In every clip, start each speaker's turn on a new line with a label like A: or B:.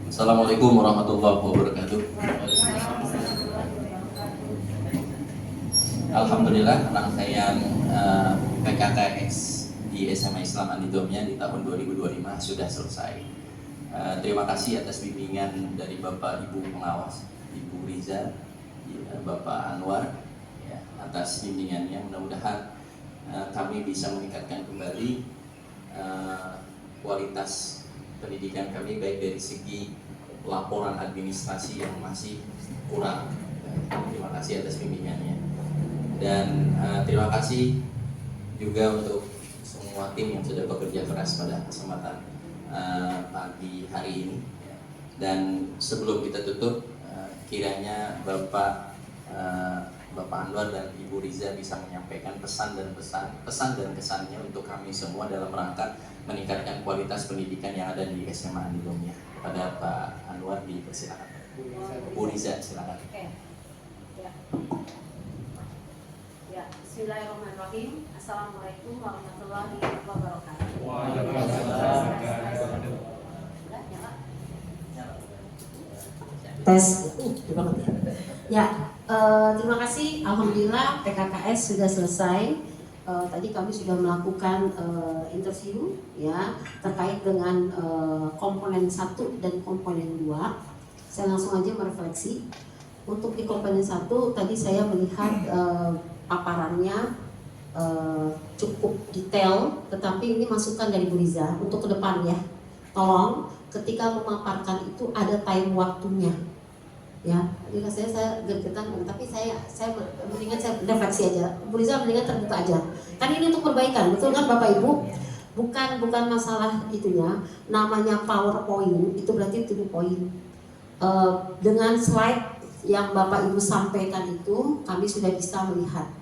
A: Assalamualaikum warahmatullahi wabarakatuh. Alhamdulillah rangkaian PKKS di SMA Islam Anidomnya di tahun 2025 sudah selesai. Terima kasih atas bimbingan dari Bapak Ibu pengawas, Ibu Riza, Bapak Anwar, ya, atas bimbingannya. Mudah-mudahan kami bisa meningkatkan kembali kualitas pendidikan kami, baik dari segi laporan administrasi yang masih kurang. Terima kasih atas bimbingannya. Dan terima kasih juga untuk semua tim yang sudah bekerja keras pada kesempatan pagi hari ini. Dan sebelum kita tutup, kiranya Bapak Anwar dan Ibu Riza bisa menyampaikan pesan dan kesannya untuk kami semua dalam rangka meningkatkan kualitas pendidikan yang ada di SMA Anidomnya. Pada Pak Anwar dipersilakan. Bu Riza silakan.
B: Ya, bismillahirrahmanirrahim. Assalamualaikum warahmatullahi wabarakatuh. Tes. Ya, terima kasih. Alhamdulillah PKKS sudah selesai. Tadi kami sudah melakukan interview ya terkait dengan komponen 1 dan komponen 2. Saya langsung aja merefleksi. Untuk di komponen 1 tadi saya melihat paparannya cukup detail, tetapi ini masukan dari Bu Riza untuk ke depan ya. Tolong ketika memaparkan itu ada time waktunya. Ya, jadi saya gergetan, tapi saya mendingan saya refleksi aja. Bu Riza mendingan terbuka aja. Kan ini untuk perbaikan, betul kan Bapak Ibu? Bukan masalah itunya. Namanya PowerPoint itu berarti 2 poin. Dengan slide yang Bapak Ibu sampaikan itu kami sudah bisa melihat.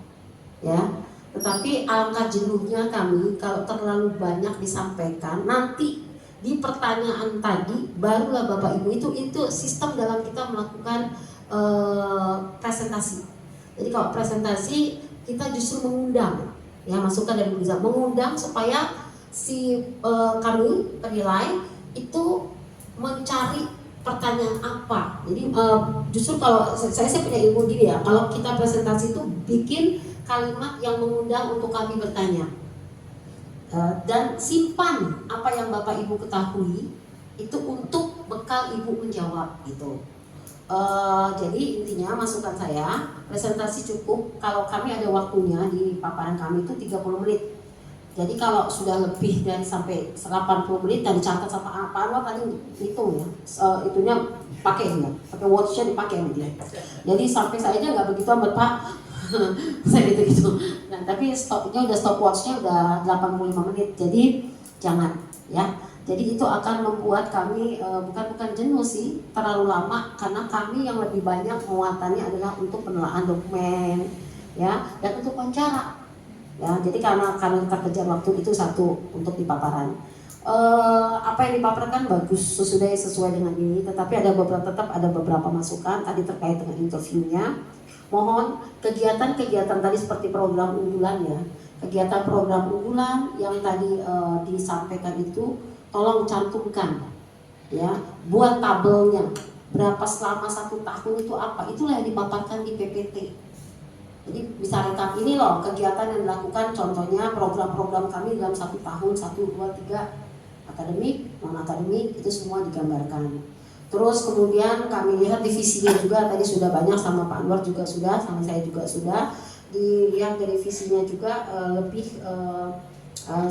B: Ya. Tetapi alangkah jenuhnya kami kalau terlalu banyak disampaikan, nanti di pertanyaan tadi barulah Bapak Ibu itu sistem dalam kita melakukan presentasi. Jadi kalau presentasi kita justru mengundang, ya masukan dari Bu Riza, mengundang supaya si kami penilai itu mencari pertanyaan apa. Jadi justru kalau saya punya ilmu gini ya, kalau kita presentasi itu bikin kalimat yang mengundang untuk kami bertanya. Dan simpan apa yang Bapak Ibu ketahui itu untuk bekal Ibu menjawab gitu. Jadi intinya masukan saya, presentasi cukup kalau kami ada waktunya di paparan kami itu 30 menit. Jadi kalau sudah lebih dari sampai 80 menit dan dicatat sama Pak Anwar tadi hitung ya, itunya pakai watchnya dipakai sama dia. Jadi sampai saya aja nggak begitu amat Pak. Saya gitu. Nah, tapi stopnya udah stopwatchnya udah 85 menit. Jadi jangan ya. Jadi itu akan membuat kami bukan jenuh sih, terlalu lama karena kami yang lebih banyak muatannya adalah untuk penelaahan dokumen ya dan untuk wawancara. Ya, jadi karena terkejar waktu itu satu untuk di paparan. Apa yang dipaparkan bagus sesuai dengan ini, tetapi tetap ada beberapa masukan tadi terkait dengan interviewnya. Mohon kegiatan-kegiatan tadi seperti program unggulan ya, kegiatan program unggulan yang tadi disampaikan itu tolong cantumkan ya, buat tabelnya berapa selama 1 tahun itu apa, itulah yang dipaparkan di PPT. Jadi bisa rekap ini loh kegiatan yang dilakukan, contohnya program-program kami dalam 1 tahun 1, 2, 3 akademik, non akademik itu semua digambarkan. Terus kemudian kami lihat divisinya juga tadi sudah banyak sama Pak Anwar juga sudah, sama saya juga sudah dilihat dari visinya juga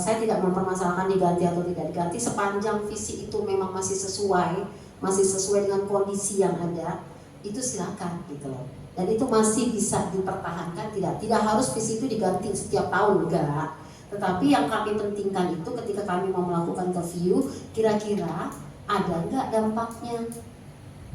B: saya tidak mempermasalahkan diganti atau tidak diganti sepanjang visi itu memang masih sesuai dengan kondisi yang ada, itu silakan gitu loh. Dan itu masih bisa dipertahankan, tidak harus visi itu diganti setiap tahun, enggak. Tetapi yang kami pentingkan itu ketika kami mau melakukan review, kira-kira ada enggak dampaknya,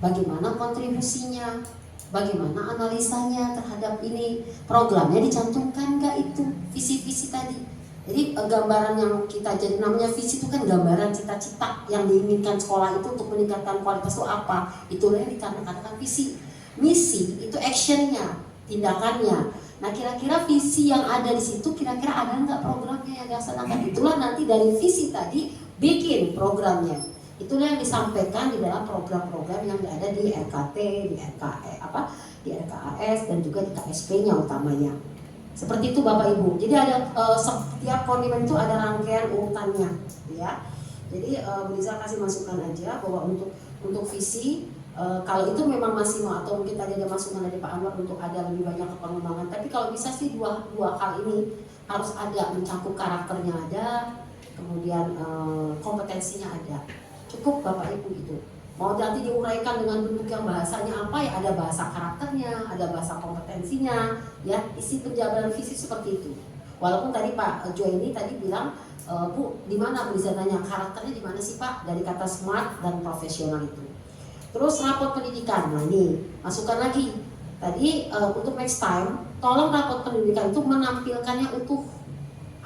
B: bagaimana kontribusinya, bagaimana analisanya terhadap ini, programnya dicantumkan enggak itu visi-visi tadi. Jadi gambaran yang kita jadi namanya visi itu kan gambaran cita-cita yang diinginkan sekolah itu untuk meningkatkan kualitas itu apa, itulah yang dikatakan visi. Misi itu actionnya, tindakannya. Nah kira-kira visi yang ada di situ kira-kira ada nggak programnya yang dilaksanakan? Itulah nanti dari visi tadi bikin programnya. Itulah yang disampaikan di dalam program-program yang ada di RKT, di di RKAS dan juga di KSP-nya utamanya. Seperti itu Bapak Ibu. Jadi ada setiap kondimen itu ada rangkaian urutannya, ya. Jadi bisa kasih masukan aja bahwa untuk visi kalau itu memang masih mau atau mungkin tadi ada masukan dari Pak Anwar untuk ada lebih banyak pengembangan. Tapi kalau bisa sih dua hal ini harus ada, mencakup karakternya ada, kemudian kompetensinya ada. Cukup Bapak Ibu itu. Mau nanti diuraikan dengan bentuk yang bahasanya apa ya, ada bahasa karakternya, ada bahasa kompetensinya, ya isi penjabaran visi seperti itu. Walaupun tadi Pak Jo ini tadi bilang, Bu, di mana bisa tanya karakternya di mana sih Pak? Dari kata smart dan profesional itu. Terus rapot pendidikan, nah ini masukkan lagi. Tadi untuk next time, tolong rapot pendidikan itu menampilkannya utuh.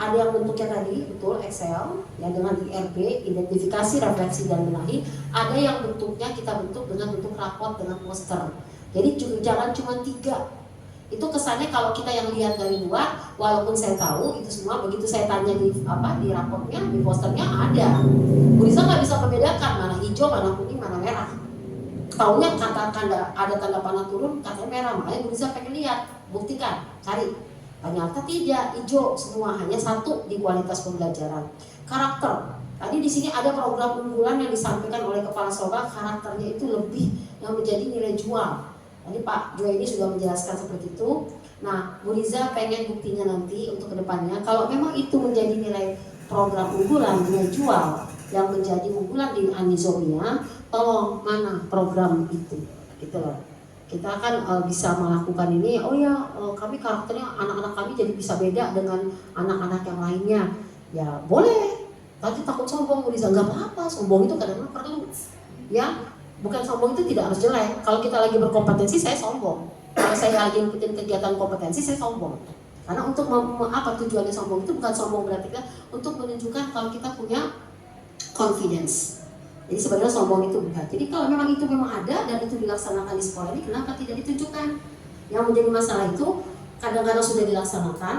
B: Ada yang bentuknya tadi, betul Excel, ya dengan IRB, identifikasi, refleksi, dan benahi. Ada yang bentuknya kita bentuk dengan bentuk rapot, dengan poster. Jadi jangan cuma 3. Itu kesannya kalau kita yang lihat dari luar, walaupun saya tahu itu semua, begitu saya tanya di rapotnya, di posternya ada. Bu Risa nggak bisa membedakan mana hijau, mana kuning, mana merah. Taunya ada tanda panah turun, katanya merah, makanya Bu Risa pengen lihat, buktikan, cari. Ternyata tidak, hijau semua, hanya satu di kualitas pembelajaran. Karakter, tadi di sini ada program unggulan yang disampaikan oleh Kepala Sekolah, karakternya itu lebih yang menjadi nilai jual. Tadi Pak Jo ini sudah menjelaskan seperti itu. Nah, Bu Riza pengen buktinya nanti untuk kedepannya, kalau memang itu menjadi nilai program unggulan, nilai jual yang menjadi unggulan di Anizomia, tolong mana program itu, gitu loh. Kita kan bisa melakukan ini, oh ya kami karakternya anak-anak kami jadi bisa beda dengan anak-anak yang lainnya. Ya boleh, tapi takut sombong, bisa nggak apa-apa, sombong itu kadang-kadang perlu. Ya, bukan sombong itu tidak harus jelek. Kalau kita lagi berkompetensi, saya sombong. Kalau saya lagi ikutin kegiatan kompetensi, saya sombong. Karena untuk apa tujuannya sombong itu bukan sombong berarti kan untuk menunjukkan kalau kita punya confidence. Jadi sebenarnya sombong itu bukan. Jadi kalau memang itu memang ada dan itu dilaksanakan di sekolah ini, kenapa tidak ditunjukkan? Yang menjadi masalah itu kadang-kadang sudah dilaksanakan,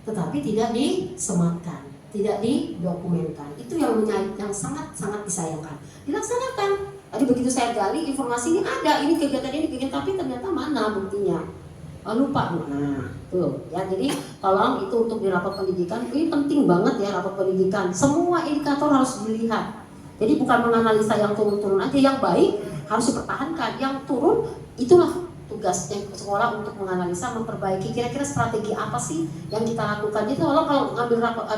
B: tetapi tidak disematkan, tidak didokumenkan. Itu yang sangat disayangkan. Dilaksanakan. Tadi begitu saya gali informasi ini ada, ini kegiatan, tapi ternyata mana buktinya? Lupa. Nah, tuh ya. Jadi tolong itu untuk di rapot pendidikan, ini penting banget ya rapot pendidikan. Semua indikator harus dilihat. Jadi bukan menganalisa yang turun-turun aja, yang baik harus dipertahankan, yang turun itulah tugasnya sekolah untuk menganalisa, memperbaiki kira-kira strategi apa sih yang kita lakukan. Jadi kalau ngambil rapot,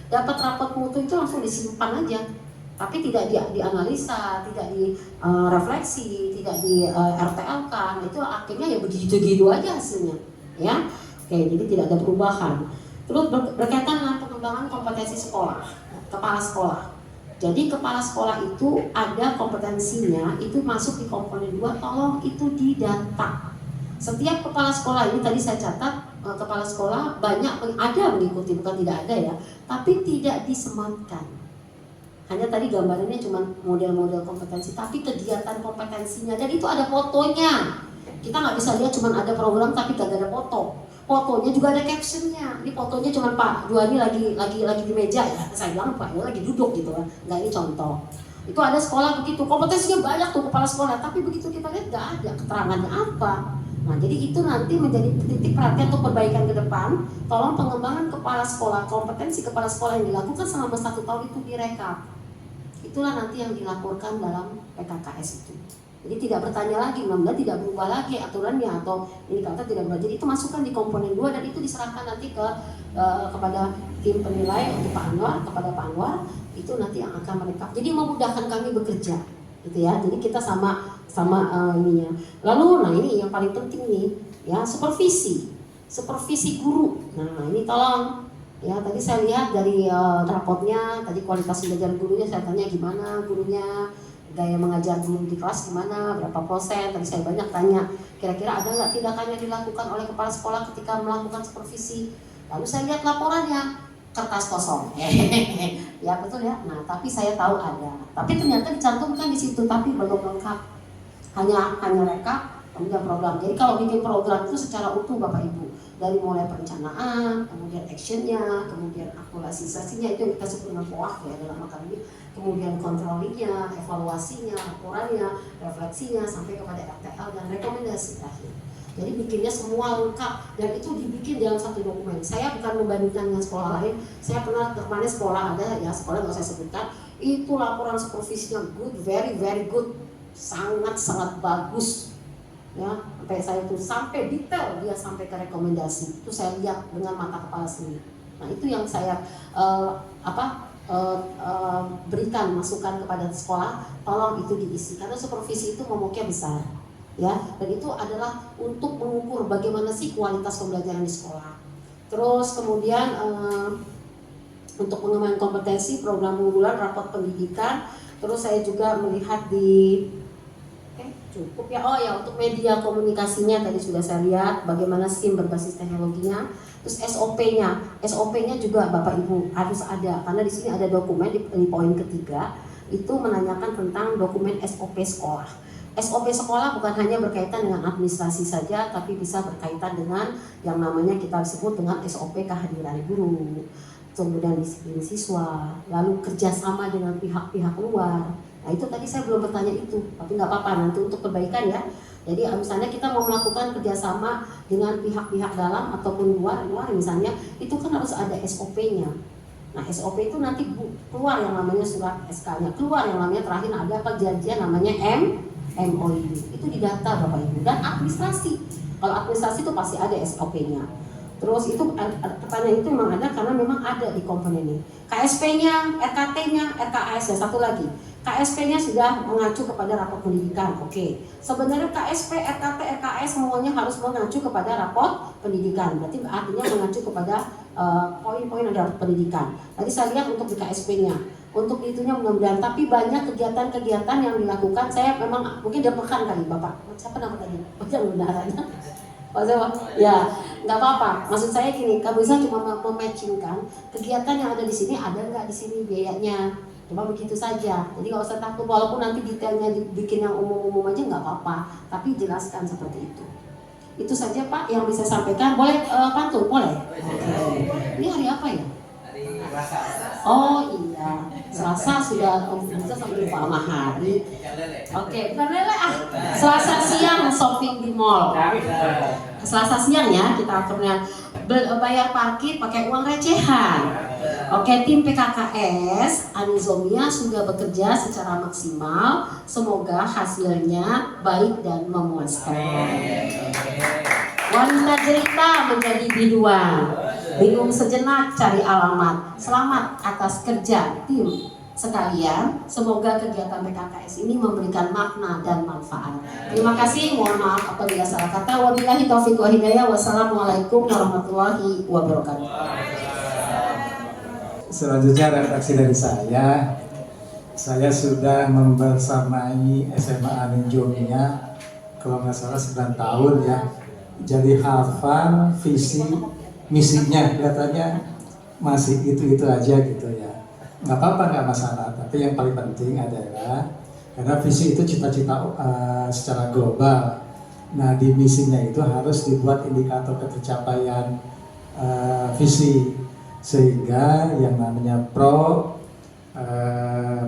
B: dapat rapot mutu itu langsung disimpan aja, tapi tidak dianalisa, tidak direfleksi, tidak di RTL kan, itu akhirnya ya begitu-gitu aja hasilnya, ya. Oke, jadi tidak ada perubahan. Terus berkaitan dengan pengembangan kompetensi sekolah, kepala sekolah. Jadi kepala sekolah itu ada kompetensinya, itu masuk di komponen 2, tolong itu didata. Setiap kepala sekolah ini tadi saya catat, kepala sekolah banyak ada mengikuti, bukan tidak ada ya, tapi tidak disematkan. Hanya tadi gambarannya cuma model-model kompetensi, tapi kegiatan kompetensinya, dan itu ada fotonya. Kita nggak bisa lihat cuma ada program tapi gak ada foto. Fotonya juga ada captionnya. Ini fotonya cuma Pak Dua ini lagi di meja ya. Saya bilang Pak Dua lagi duduk gitu kan. Nggak, ini contoh. Itu ada sekolah begitu. Kompetensinya banyak tuh kepala sekolah. Tapi begitu kita lihat nggak ada keterangannya apa. Nah jadi itu nanti menjadi titik perhatian untuk perbaikan ke depan. Tolong pengembangan kepala sekolah, kompetensi kepala sekolah yang dilakukan selama 1 tahun itu direkap. Itulah nanti yang dilaporkan dalam PKKS itu. Jadi tidak bertanya lagi, mudah-mudahan tidak berubah lagi aturannya atau indikator tidak berubah. Jadi itu masukkan di komponen 2 dan itu diserahkan nanti kepada tim penilai untuk Pak Anwar, kepada Pak Anwar itu nanti yang akan merekap. Jadi memudahkan kami bekerja, gitu ya. Jadi kita sama ininya. Lalu, nah ini yang paling penting nih, ya supervisi guru. Nah ini tolong. Ya tadi saya lihat dari rapotnya, tadi kualitas belajar gurunya saya tanya gimana gurunya. Gaya mengajar guru di kelas gimana, berapa persen, tadi saya banyak tanya kira-kira ada nggak tindakan yang dilakukan oleh kepala sekolah ketika melakukan supervisi. Lalu saya lihat laporannya, kertas kosong. Ya betul ya, nah tapi saya tahu ada, tapi ternyata dicantumkan di situ tapi belum lengkap, hanya rekap kemudian program. Jadi kalau bikin program itu secara utuh Bapak Ibu, dari mulai perencanaan, kemudian actionnya, kemudian aktualisasinya, itu yang kita sebut dengan POAK ya dalam akademik, kemudian controllingnya, evaluasinya, laporannya, refleksinya, sampai kepada RTL dan rekomendasi terakhir. Jadi bikinnya semua lengkap dan itu dibikin dalam satu dokumen. Saya bukan membandingkan dengan sekolah lain. Saya pernah kemana sekolah ada ya, sekolah nggak saya sebutkan. Itu laporan supervisinya good, very very good, sangat bagus. Ya, sampai saya itu sampai detail dia sampai ke rekomendasi. Itu saya lihat dengan mata kepala sendiri. Nah itu yang saya berikan masukan kepada sekolah, tolong itu diisi karena supervisi itu momoknya besar. Ya, dan itu adalah untuk mengukur bagaimana sih kualitas pembelajaran di sekolah. Terus kemudian untuk pengembangan kompetensi program unggulan raport pendidikan. Terus saya juga melihat di cukup ya, oh ya untuk media komunikasinya tadi sudah saya lihat bagaimana SIM berbasis teknologinya. Terus SOP-nya juga Bapak Ibu harus ada karena di sini ada dokumen di poin ketiga itu menanyakan tentang dokumen SOP sekolah. SOP sekolah bukan hanya berkaitan dengan administrasi saja, tapi bisa berkaitan dengan yang namanya kita sebut dengan SOP kehadiran guru, kemudian disiplin siswa, lalu kerjasama dengan pihak-pihak luar. Nah itu tadi saya belum bertanya itu, tapi nggak apa-apa nanti untuk perbaikan ya. Jadi misalnya kita mau melakukan kerjasama dengan pihak-pihak dalam ataupun luar misalnya, itu kan harus ada SOP-nya. Nah SOP itu nanti keluar yang namanya surat SK-nya, keluar yang namanya terakhir ada perjanjian namanya MOU, itu didata Bapak Ibu. Dan administrasi, kalau administrasi itu pasti ada SOP-nya. Terus itu pertanyaan itu memang ada karena memang ada di komponen ini. KSP-nya, RKT-nya, RKAS, ya satu lagi. KSP-nya sudah mengacu kepada raport pendidikan, oke. Sebenarnya KSP, RKT, RKAS semuanya harus mengacu kepada raport pendidikan. Berarti artinya mengacu kepada poin-poin dari raport pendidikan. Tadi saya lihat untuk di KSP-nya. Untuk itunya mudah-mudahan, tapi banyak kegiatan-kegiatan yang dilakukan. Saya memang mungkin udah pekan kali Bapak. Siapa nama tadi? Baca undangannya. Pak Zewa, ya nggak apa-apa. Maksud saya gini, kamu bisa cuma mematchingkan kegiatan yang ada di sini ada nggak di sini biayanya. Cuma begitu saja. Jadi nggak usah takut, walaupun nanti detailnya dibikin yang umum-umum aja nggak apa-apa. Tapi jelaskan seperti itu. Itu saja Pak yang bisa sampaikan. Boleh pantun? Boleh. Ini hari apa ya? Oh iya, Selasa sudah bisa sampai lupa sama hari. Oke, bukan lele Selasa siang shopping di mall. Selasa siang ya kita kemudian bayar parkir pakai uang recehan. Oke, tim PKKS Anizomia sudah bekerja secara maksimal. Semoga hasilnya baik dan memuaskan. Wanita cerita menjadi biduan. Bingung sejenak cari alamat. Selamat atas kerja tim sekalian. Semoga kegiatan PKKS ini memberikan makna dan manfaat. Terima kasih. Mohon maaf apabila salah kata. Wabillahi taufiq wa hidayah. Wassalamualaikum warahmatullahi wabarakatuh.
C: Selanjutnya refleksi dari saya. Saya sudah membersamai SMA Anizomia kalau nggak salah 9 tahun ya. Jadi hafal visi misinya, kelihatannya masih itu aja gitu ya. Nggak apa-apa, nggak masalah. Tapi yang paling penting adalah karena visi itu cita-cita secara global. Nah di misinya itu harus dibuat indikator pencapaian visi sehingga yang namanya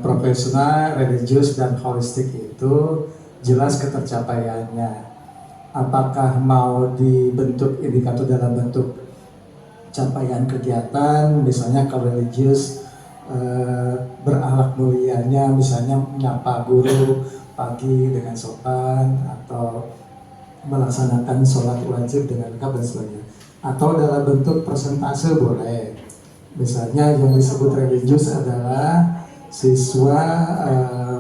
C: profesional, religius dan holistik itu jelas ketercapaiannya. Apakah mau dibentuk indikator dalam bentuk capaian kegiatan, misalnya kalau religius berakhlak mulianya, misalnya menyapa guru pagi dengan sopan atau melaksanakan sholat wajib dengan lengkap dan sebagainya. Atau dalam bentuk persentase boleh. Misalnya yang disebut religius adalah siswa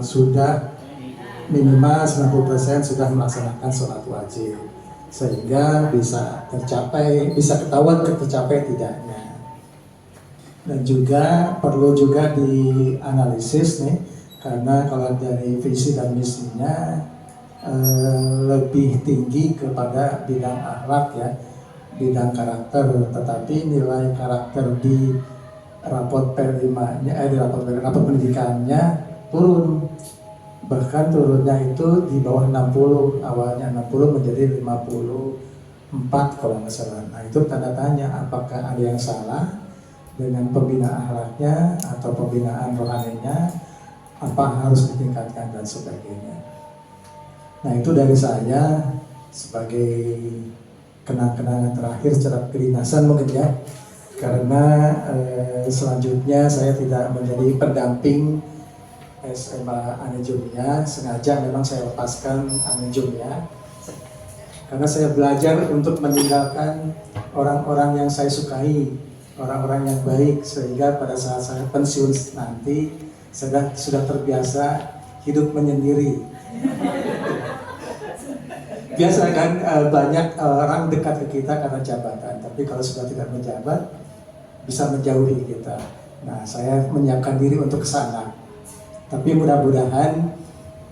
C: sudah minimal 90% sudah melaksanakan sholat wajib, sehingga bisa tercapai, bisa ketahuan tercapai tidaknya. Dan juga perlu juga dianalisis nih, karena kalau dari visi dan misinya lebih tinggi kepada bidang akhlak ya, bidang karakter, tetapi nilai karakter di raport P5-nya, di raport pendidikannya turun. Bahkan turunnya itu di bawah 60, awalnya 60 menjadi 50 kalau nggak salah. Nah itu tanda tanya apakah ada yang salah dengan pembinaan akhlaknya atau pembinaan rohaninya, apa harus ditingkatkan dan sebagainya. Nah itu dari saya sebagai kenang-kenangan terakhir secara kedinasan mungkin ya, karena selanjutnya saya tidak menjadi pendamping SMA Anejumia, sengaja memang saya lepaskan Anejumia karena saya belajar untuk meninggalkan orang-orang yang saya sukai, orang-orang yang baik, sehingga pada saat saya pensiun nanti saya sudah terbiasa hidup menyendiri. Biasa kan banyak orang dekat ke kita karena jabatan, tapi kalau sudah tidak menjabat bisa menjauhi kita. Nah, saya menyiapkan diri untuk ke sana. Tapi mudah-mudahan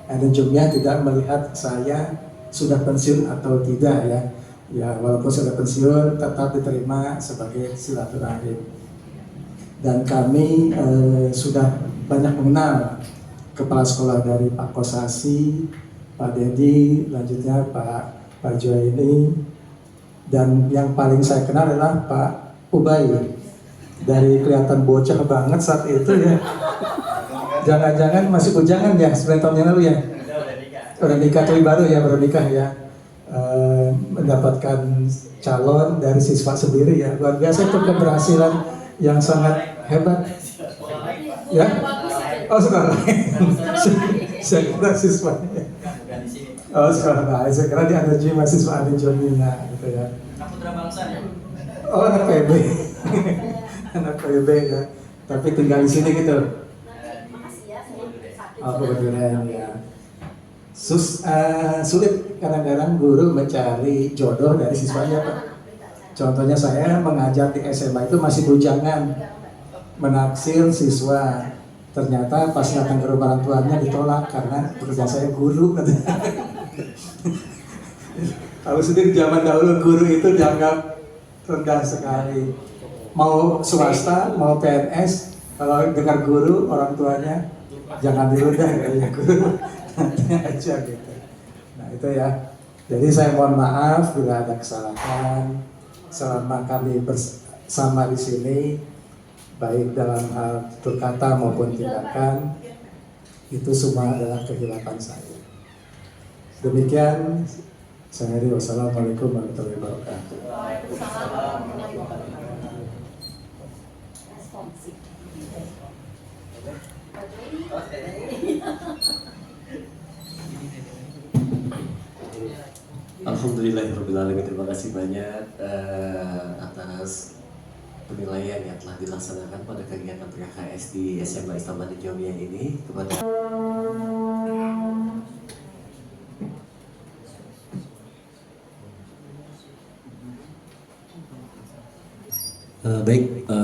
C: Anejumia tidak melihat saya sudah pensiun atau tidak ya. Ya, walaupun sudah pensiun tetap diterima sebagai silaturahim. Dan kami sudah banyak mengenal kepala sekolah dari Pak Kosasi, Pak Dedi, lanjutnya Pak Juwaini, dan yang paling saya kenal adalah Pak Ubay. Dari kelihatan bocah banget saat itu ya. Jangan-jangan masih bujangan ya 9 tahun yang lalu ya. Udah nikah tapi baru ya, baru nikah ya. Mendapatkan calon dari siswa sendiri ya, luar biasa, itu keberhasilan yang sangat hebat ya. Oh sekolah saya kira siswanya. Oh sekolah lain, saya kira di Anerji mahasiswa Anejumia gitu ya.
A: Putra bangsa ya?
C: Oh anak PB anak PB ya, tapi tinggal di sini gitu. Oh kebetulan ya. Sulit kadang-kadang guru mencari jodoh dari siswanya Pak. Contohnya saya mengajar di SMA itu masih bujangan, menaksir siswa. Ternyata pas datang ke rumah orang tuanya ditolak karena pekerjaan saya guru. Kalau sendiri zaman dahulu guru itu dianggap rendah sekali. Mau swasta, mau PNS, kalau dengar guru orang tuanya jangan dirundah kayaknya guru. Nanti aja gitu. Nah itu ya. Jadi saya mohon maaf bila ada kesalahan selama kami bersama di sini, baik dalam hal kata maupun tindakan, itu semua adalah kehilapan saya. Demikian, saya Heri, wassalamualaikum warahmatullahi wabarakatuh.
D: Alhamdulillahirrahmanirrahim. Terima kasih banyak atas penilaian yang telah dilaksanakan pada kegiatan PKKS di SMA Islam Anejumia ini kepada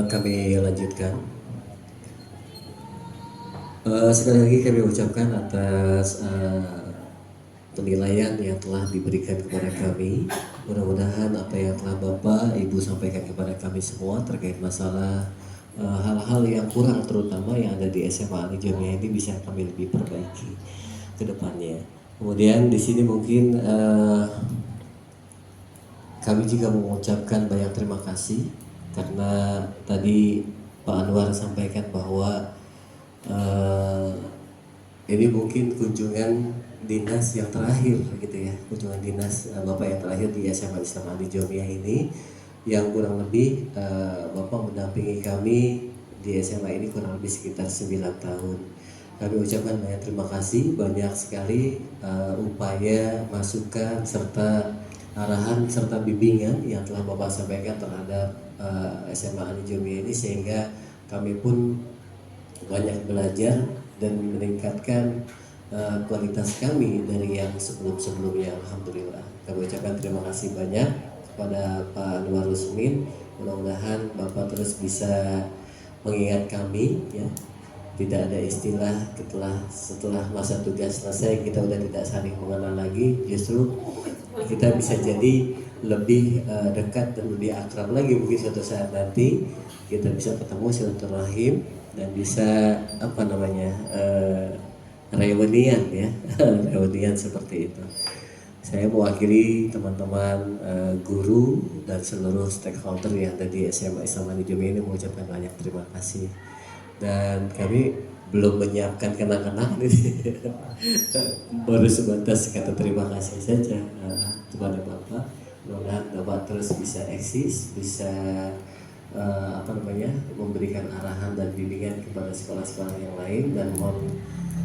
D: kami lanjutkan. Sekali lagi kami ucapkan atas penilaian yang telah diberikan kepada kami. Mudah-mudahan apa yang telah Bapak Ibu sampaikan kepada kami semua terkait masalah hal-hal yang kurang terutama yang ada di SMA Anejumia ini bisa kami lebih perbaiki ke depannya. Kemudian di sini mungkin kami juga mengucapkan banyak terima kasih karena tadi Pak Anwar sampaikan bahwa ini mungkin kunjungan dinas yang terakhir gitu ya, kunjungan dinas Bapak yang terakhir di SMA Islam Anejumia ini, yang kurang lebih Bapak mendampingi kami di SMA ini kurang lebih sekitar 9 tahun. Kami ucapkan banyak terima kasih, banyak sekali upaya, masukan, serta arahan, serta bimbingan yang telah Bapak sampaikan terhadap SMA Anejumia ini, sehingga kami pun banyak belajar dan meningkatkan kualitas kami dari yang sebelum-sebelumnya. Alhamdulillah, kami ucapkan terima kasih banyak kepada Pak Anwar Rusmin. Mudah-mudahan Bapak terus bisa mengingat kami ya. Tidak ada istilah setelah masa tugas selesai kita udah tidak saling mengenal lagi, justru kita bisa jadi lebih dekat dan lebih akrab lagi. Mungkin suatu saat nanti kita bisa ketemu silaturahim dan bisa reunian ya, reunian seperti itu. Saya mewakili teman-teman guru dan seluruh stakeholder yang ada di SMA Islam Andi Jomia ini mengucapkan banyak terima kasih. Dan kami belum menyiapkan kenang-kenang nih. Baru sebatas kata terima kasih saja kepada Bapak. Mudah-mudahan Bapak terus bisa eksis, bisa memberikan arahan dan bimbingan kepada sekolah-sekolah yang lain, dan mohon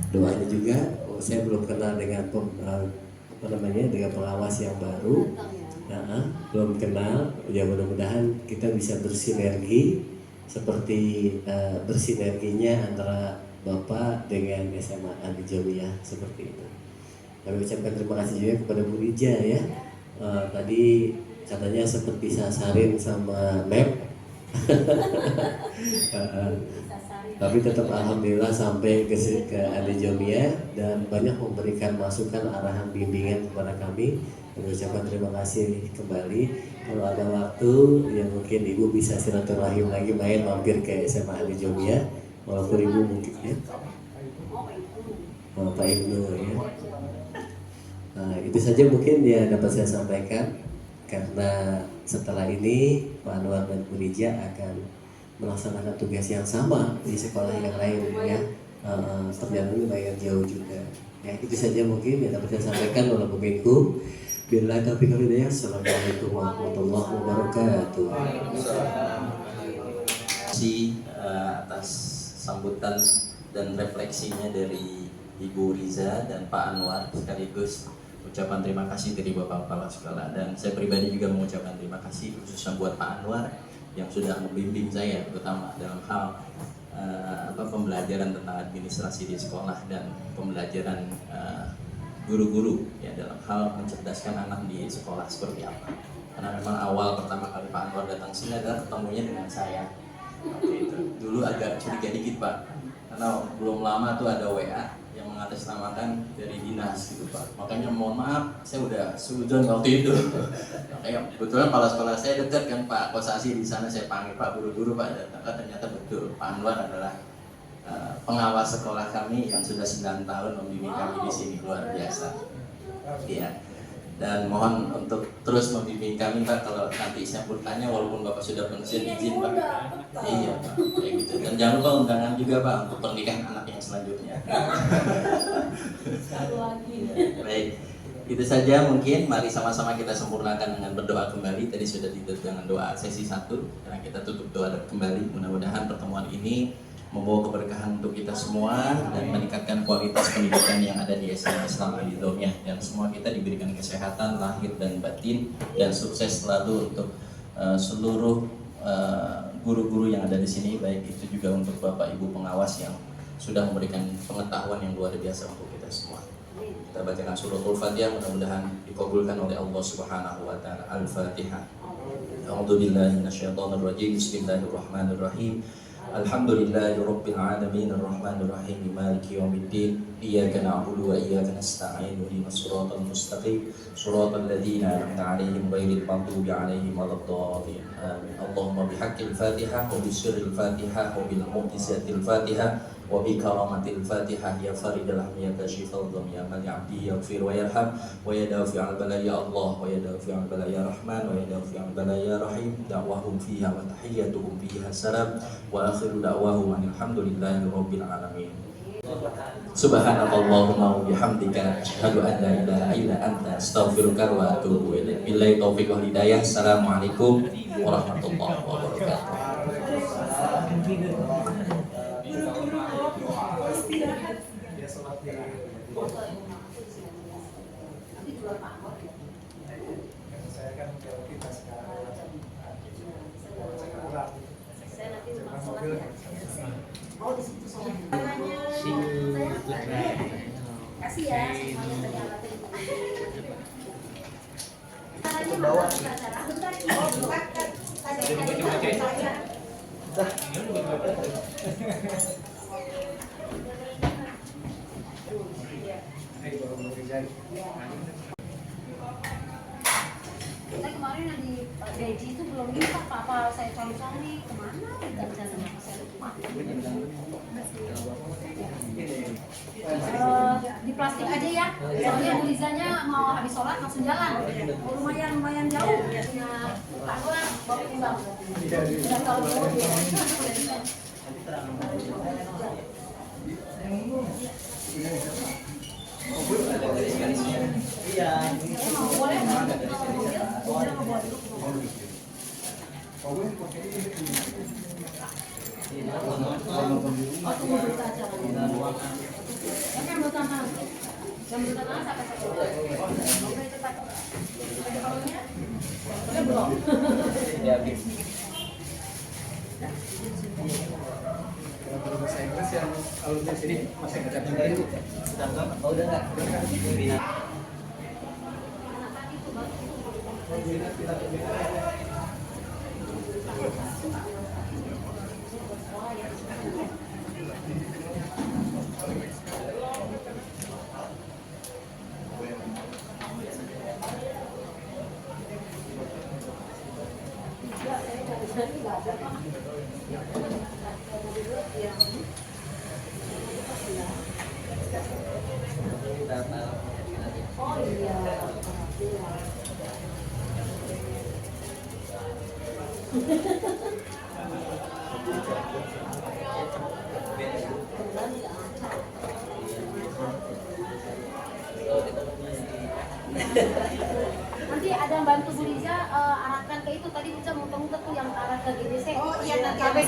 D: doanya juga. Saya belum kenal dengan dengan pengawas yang baru, belum kenal. Ya mudah-mudahan kita bisa bersinergi seperti bersinerginya antara Bapak dengan SMA Andi Jomia seperti itu. Kami ucapkan terima kasih juga kepada Bu Rija ya. Tadi katanya seperti sasarin sama map. Tapi tetap alhamdulillah sampai ke Andi Jomia dan banyak memberikan masukan, arahan, bimbingan kepada kami. Kami ucapkan terima kasih kembali. Kalau ada waktu yang mungkin Ibu bisa silaturahim lagi, main mampir ke SMA Andi Jomia, walaupun Ibu mungkin ya Pak Ibnu ya. Itu saja mungkin yang dapat saya sampaikan, karena setelah ini Pak Anwar dan Bu Rija akan melaksanakan tugas yang sama di sekolah yang lain ya. Perjalanan lumayan jauh juga ya. Itu saja mungkin yang dapat saya sampaikan. Wassalamualaikum warahmatullahi wabarakatuh. Assalamualaikum warahmatullahi wabarakatuh.
A: Terima kasih atas sambutan dan refleksinya dari Ibu Riza dan Pak Anwar, sekaligus ucapan terima kasih dari Bapak Kepala Sekolah. Dan saya pribadi juga mengucapkan terima kasih khususnya buat Pak Anwar yang sudah membimbing saya, terutama dalam hal pembelajaran tentang administrasi di sekolah dan pembelajaran guru-guru ya dalam hal mencerdaskan anak di sekolah seperti apa. Karena memang awal pertama kali Pak Anwar datang sini adalah ketemunya dengan saya. Waktu itu dulu agak curiga dikit Pak, karena belum lama tuh ada WA yang mengatasnamakan dari dinas gitu Pak. Makanya mohon maaf, saya udah suzon waktu itu. Makanya kebetulan kepala sekolah saya dekat kan Pak Kosasi, di sana saya panggil Pak guru-guru Pak, dan ternyata betul Pak Anwar adalah pengawas sekolah kami yang sudah 9 tahun membimbing kami di sini, luar biasa. Iya. Dan mohon untuk terus membimbing kami Pak, kalau nanti saya bertanya walaupun Bapak sudah pensiun izin Pak. Iya Pak, kayak gitu. Dan jangan lupa undangan juga Pak untuk pernikahan anak yang selanjutnya. Baik, itu saja mungkin. Mari sama-sama kita sempurnakan dengan berdoa kembali. Tadi sudah ditutup dengan doa sesi 1, sekarang kita tutup doa kembali. Mudah-mudahan pertemuan ini membawa keberkahan untuk kita semua dan meningkatkan kualitas pendidikan yang ada di SMA Islam Andi Jomia, dan semua kita diberikan kesehatan lahir dan batin, dan sukses selalu untuk seluruh guru-guru yang ada di sini, baik itu juga untuk Bapak Ibu pengawas yang sudah memberikan pengetahuan yang luar biasa untuk kita semua. Kita bacakan suratul Fatihah, mudah-mudahan dikabulkan oleh Allah Subhanahu wa taala. Al-Fatihah. A'udzubillahi minasyaitonir rajim. Bismillahirrahmanirrahim. Alhamdulillahirabbil alamin arrahmanir rahim maliki yaumiddin iyyaka na'budu wa iyyaka nasta'in ihdinas siratal mustaqim siratal ladzina an'amta 'alaihim ghairil maghdubi 'alaihim waladdallin amin. Allahumma bihaqqil Fatihah wa bisirril Fatihah wa bil mu'jizatil Fatihah wa bi karamatil Fatihah ya faridal ham ya kashifal dham ya man ya'ti yaghfir wa yarham wa ya dafi'al bala ya Allah wa ya dafi'al bala ya Rahman wa ya dafi'al bala ya Rahim. Da'wahum fiha wa tahiyyatuhum fiha salam wa akhiru da'wahum alhamdulillahi rabbil alamin. Subhanakallahumma wa bihamdika asyhadu an la ilaha illa anta astaghfiruka wa atubu ilaik. Billahi taufiq wal hidayah. Assalamualaikum warahmatullahi wabarakatuh.
B: Oh, di situ soalnya. Kasih ya semuanya tadi bawa. Kita kemarin di Beji itu belum minta apa saya cari-cari kemana kita bisa sama saya lupa. Di plastik aja ya.
E: Soalnya Bu Rizanya mau habis sholat langsung jalan. Lumayan jauh. Ya, takutlah bawa pulang. Dan kalau mau
C: Kalau bahasa Inggris yang alumni sini masih ada juga itu.
A: Udah nggak?
B: Oh iya.
E: nanti ada yang bantu Bu Riza arahkan ke itu tadi bisa muter-muter tuh yang arah ke GDC. Oh iya nanti sampai